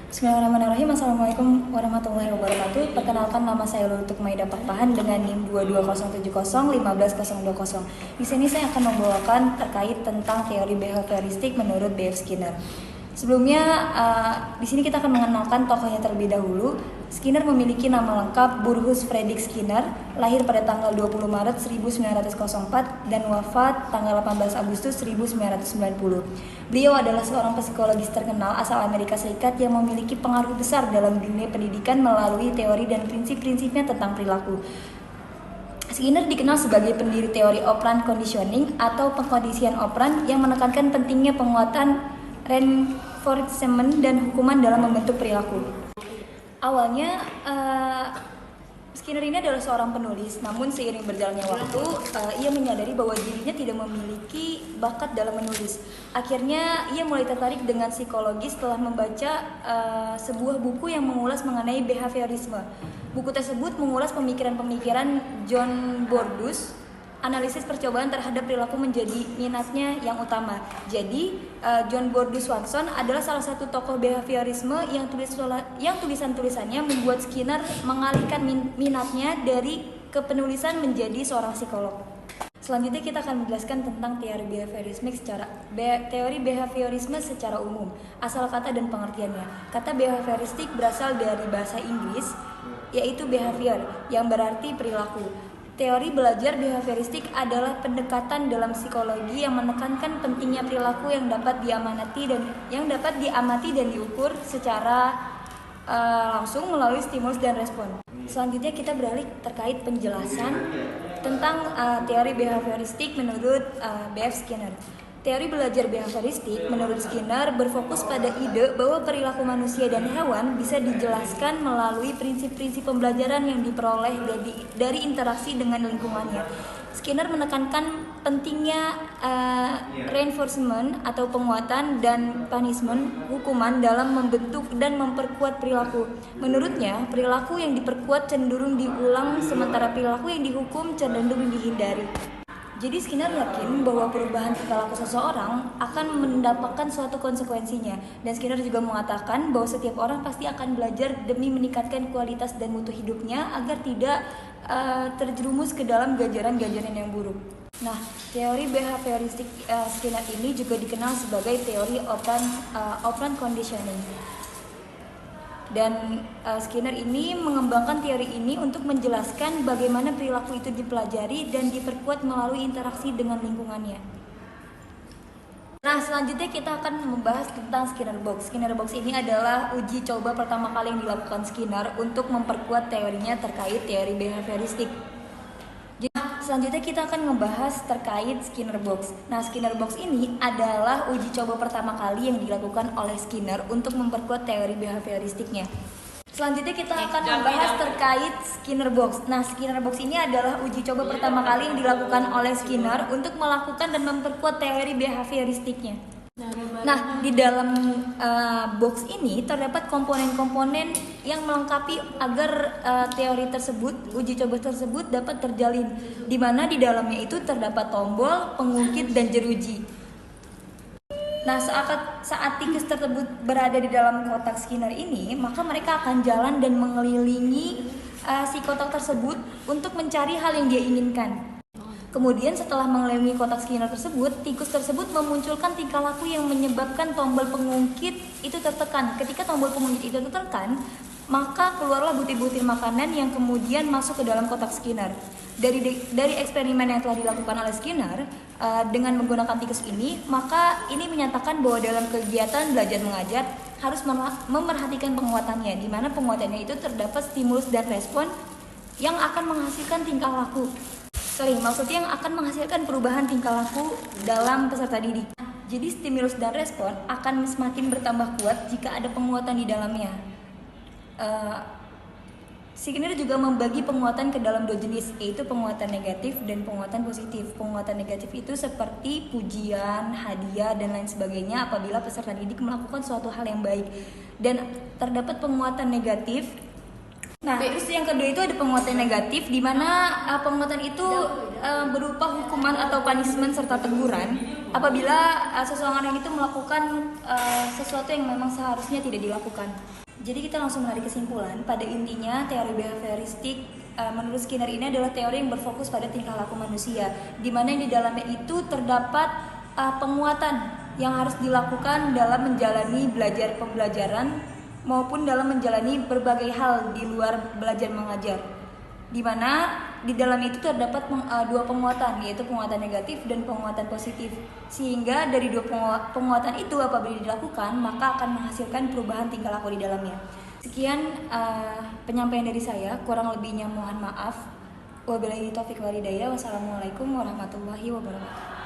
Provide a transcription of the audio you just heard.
Bismillahirrahmanirrahim. Assalamualaikum warahmatullahi wabarakatuh. Perkenalkan, nama saya Lulutuk Maida Pakpahan dengan NIM 22070 15020. Di sini saya akan membawakan terkait tentang teori behavioristik menurut B.F. Skinner. Sebelumnya, di sini kita akan mengenalkan tokohnya terlebih dahulu. Skinner memiliki nama lengkap Burrhus Fredrik Skinner, lahir pada tanggal 20 Maret 1904 dan wafat tanggal 18 Agustus 1990. Beliau adalah seorang psikologis terkenal asal Amerika Serikat yang memiliki pengaruh besar dalam dunia pendidikan melalui teori dan prinsip-prinsipnya tentang perilaku. Skinner dikenal sebagai pendiri teori operant conditioning atau pengkondisian operant yang menekankan pentingnya penguatan reinforcement dan hukuman dalam membentuk perilaku. Awalnya Skinner ini adalah seorang penulis, namun seiring berjalannya waktu, ia menyadari bahwa dirinya tidak memiliki bakat dalam menulis. Akhirnya ia mulai tertarik dengan psikologi setelah membaca sebuah buku yang mengulas mengenai behaviorisme. Buku tersebut mengulas pemikiran-pemikiran John Bordus. Analisis percobaan terhadap perilaku menjadi minatnya yang utama. Jadi, John Bordus Swanson adalah salah satu tokoh behaviorisme yang tulisan-tulisannya membuat Skinner mengalihkan minatnya dari kepenulisan menjadi seorang psikolog. Selanjutnya kita akan menjelaskan tentang teori behaviorisme secara umum, asal kata dan pengertiannya. Kata behavioristik berasal dari bahasa Inggris, yaitu behavior, yang berarti perilaku. Teori belajar behavioristik adalah pendekatan dalam psikologi yang menekankan pentingnya perilaku yang dapat diamati dan diukur secara langsung melalui stimulus dan respon. Selanjutnya kita beralih terkait penjelasan tentang teori behavioristik menurut B.F. Skinner. Teori belajar behavioristik menurut Skinner berfokus pada ide bahwa perilaku manusia dan hewan bisa dijelaskan melalui prinsip-prinsip pembelajaran yang diperoleh dari interaksi dengan lingkungannya. Skinner menekankan pentingnya reinforcement atau penguatan dan punishment, hukuman dalam membentuk dan memperkuat perilaku. Menurutnya, perilaku yang diperkuat cenderung diulang sementara perilaku yang dihukum cenderung dihindari. Jadi Skinner yakin bahwa perubahan tingkah laku seseorang akan mendapatkan suatu konsekuensinya. Dan Skinner juga mengatakan bahwa setiap orang pasti akan belajar demi meningkatkan kualitas dan mutu hidupnya agar tidak terjerumus ke dalam gajaran-gajaran yang buruk. Nah, teori behavioristik Skinner ini juga dikenal sebagai teori operant conditioning. Dan Skinner ini mengembangkan teori ini untuk menjelaskan bagaimana perilaku itu dipelajari dan diperkuat melalui interaksi dengan lingkungannya. Nah, selanjutnya kita akan membahas tentang Skinner Box. Skinner Box ini adalah uji coba pertama kali yang dilakukan Skinner untuk memperkuat teorinya terkait teori behavioristik. Selanjutnya kita akan membahas terkait Skinner Box. Nah, Skinner Box ini adalah uji coba pertama kali yang dilakukan oleh Skinner untuk memperkuat teori behavioristiknya. Selanjutnya kita akan membahas terkait Skinner Box. Nah, Skinner Box ini adalah uji coba pertama kali yang dilakukan oleh Skinner untuk melakukan dan memperkuat teori behavioristiknya. Nah, di dalam box ini terdapat komponen-komponen yang melengkapi agar teori tersebut, uji coba tersebut dapat terjalin, di mana di dalamnya itu terdapat tombol, pengungkit, dan jeruji. Nah, saat tikus tersebut berada di dalam kotak Skinner ini, maka mereka akan jalan dan mengelilingi si kotak tersebut untuk mencari hal yang dia inginkan. Kemudian setelah mengelilingi kotak Skinner tersebut, tikus tersebut memunculkan tingkah laku yang menyebabkan tombol pengungkit itu tertekan. Ketika tombol pengungkit itu tertekan, maka keluarlah butir-butir makanan yang kemudian masuk ke dalam kotak Skinner. Dari eksperimen yang telah dilakukan oleh Skinner dengan menggunakan tikus ini, maka ini menyatakan bahwa dalam kegiatan belajar mengajar harus memerhatikan penguatannya, di mana penguatannya itu terdapat stimulus dan respon yang akan menghasilkan tingkah laku. Maksudnya yang akan menghasilkan perubahan tingkah laku dalam peserta didik. Jadi stimulus dan respon akan semakin bertambah kuat jika ada penguatan di dalamnya. Skinner juga membagi penguatan ke dalam dua jenis, yaitu penguatan negatif dan penguatan positif. Penguatan negatif itu seperti pujian, hadiah, dan lain sebagainya apabila peserta didik melakukan suatu hal yang baik. Dan terdapat penguatan negatif. Nah, terus yang kedua itu ada penguatan negatif, di mana penguatan itu berupa hukuman atau punishment serta teguran apabila seseorang itu melakukan sesuatu yang memang seharusnya tidak dilakukan. Jadi kita langsung menarik kesimpulan, pada intinya teori behavioristik menurut Skinner ini adalah teori yang berfokus pada tingkah laku manusia, di mana yang di dalamnya itu terdapat penguatan yang harus dilakukan dalam menjalani belajar pembelajaran maupun dalam menjalani berbagai hal di luar belajar mengajar, di mana di dalam itu terdapat dua penguatan, yaitu penguatan negatif dan penguatan positif, sehingga dari dua penguatan itu apabila dilakukan maka akan menghasilkan perubahan tingkah laku di dalamnya. Sekian penyampaian dari saya, kurang lebihnya mohon maaf. Wabillahi taufiq wal hidayah. Wassalamualaikum warahmatullahi wabarakatuh.